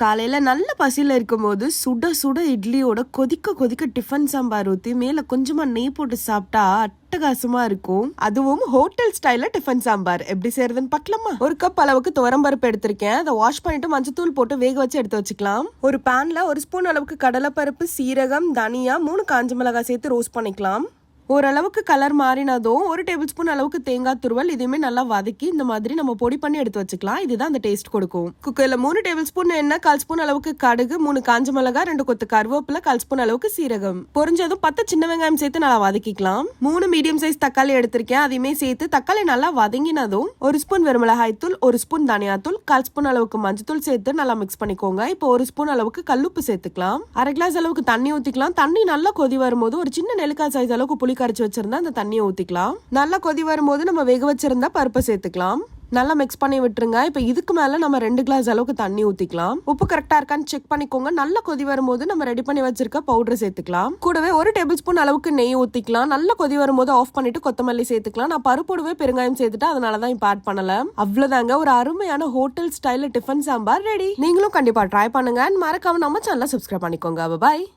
காலையில நல்ல பசியில இருக்கும்போது சுட சுட இட்லியோட கொதிக்க கொதிக்க டிஃபன் சாம்பார் ஊத்தி மேல கொஞ்சமா நெய் போட்டு சாப்பிட்டா அட்டகாசமா இருக்கும். அதுவும் ஹோட்டல் ஸ்டைல்ல டிஃபன் சாம்பார் எப்படி செய்யறதுன்னு பார்க்கலாமா? ஒரு கப் அளவுக்கு துவரம்பருப்பு எடுத்திருக்கேன். அதை வாஷ் பண்ணிட்டு மஞ்சத்தூள் போட்டு வேக வச்சு எடுத்து வச்சுக்கலாம். ஒரு பேன்ல 1 ஸ்பூன் அளவுக்கு கடலைப்பருப்பு, சீரகம், தனியா, 3 காஞ்ச மிளகாய் சேர்த்து ரோஸ்ட் பண்ணிக்கலாம். ஓரளவுக்கு கலர் மாறினதும் 1 டேபிள் ஸ்பூன் அளவுக்கு தேங்காய் துருவல் இதையுமே நல்லா வதக்கி இந்த மாதிரி நம்ம பொடி பண்ணி எடுத்து வச்சுக்கலாம். இதுதான் அந்த டேஸ்ட் கொடுக்கும். குக்கர்ல 3 டேபிள் ஸ்பூன் எண்ணெய், 1/4 ஸ்பூன் அளவுக்கு கடுகு, 3 காஞ்ச மிளகாய், 2 கொத்து கருவேப்பிலை, 1/4 ஸ்பூன் அளவுக்கு சீரகம் பொரிஞ்சதும் 10 சின்ன வெங்காயம் சேர்த்து நல்லா வதக்கிக்கலாம். 3 மீடியம் சைஸ் தக்காளி எடுத்திருக்கேன். அதையுமே சேர்த்து தக்காளி நல்லா வதங்கினதும் 1 ஸ்பூன் வெறுமிளகாய் தூள், 1 ஸ்பூன் தனியாத்தூள், 1/4 ஸ்பூன் அளவுக்கு மஞ்சத்தூள் சேர்த்து நல்லா மிக்ஸ் பண்ணிக்கோங்க. இப்போ 1 ஸ்பூன் அளவுக்கு கல்லுப்பு சேர்த்துக்கலாம். 1/2 கிளாஸ் அளவுக்கு தண்ணி ஊத்திக்கலாம். தண்ணி நல்லா கொதி வரும்போது ஒரு சின்ன நெல்லிக்காய் சைஸ் அளவுக்கு புளி கரைச்சு வச்சிருந்தா அந்த தண்ணியை ஊத்திக்கலாம். நல்லா கொதி வரும்போது நம்ம வேக வச்சிருந்தா பருப்பை சேர்த்துக்கலாம். நல்லா மிக்ஸ் பண்ணி விட்டுருங்க. இப்போ இதுக்கு மேல நம்ம 2 கிளாஸ் அளவுக்கு தண்ணி ஊத்திக்கலாம். உப்பு கரெக்டா இருக்கான்னு செக் பண்ணிக்கோங்க. நல்லா கொதி வரும்போது நம்ம ரெடி பண்ணி வச்சிருக்க பவுடர் சேர்த்துக்கலாம். கூடவே 1 டேபிள் ஸ்பூன் அளவுக்கு நெய் ஊத்திக்கலாம். நல்லா கொதி வரும்போது ஆஃப் பண்ணிட்டு கொத்தமல்லி சேர்த்துக்கலாம். நான் பருப்போடவே பெருங்காயம் சேர்த்துட்டு அதனாலதான் இப்ப ஆட் பண்ணல. அவ்வளவுதாங்க, ஒரு அருமையான hotel style tiffin sambar ready. நீங்களும் கண்டிப்பா ட்ரை பண்ணுங்க. மறக்காம நம்ம சேனலை சப்ஸ்கிரைப் பண்ணிக்கோங்க. பாய்.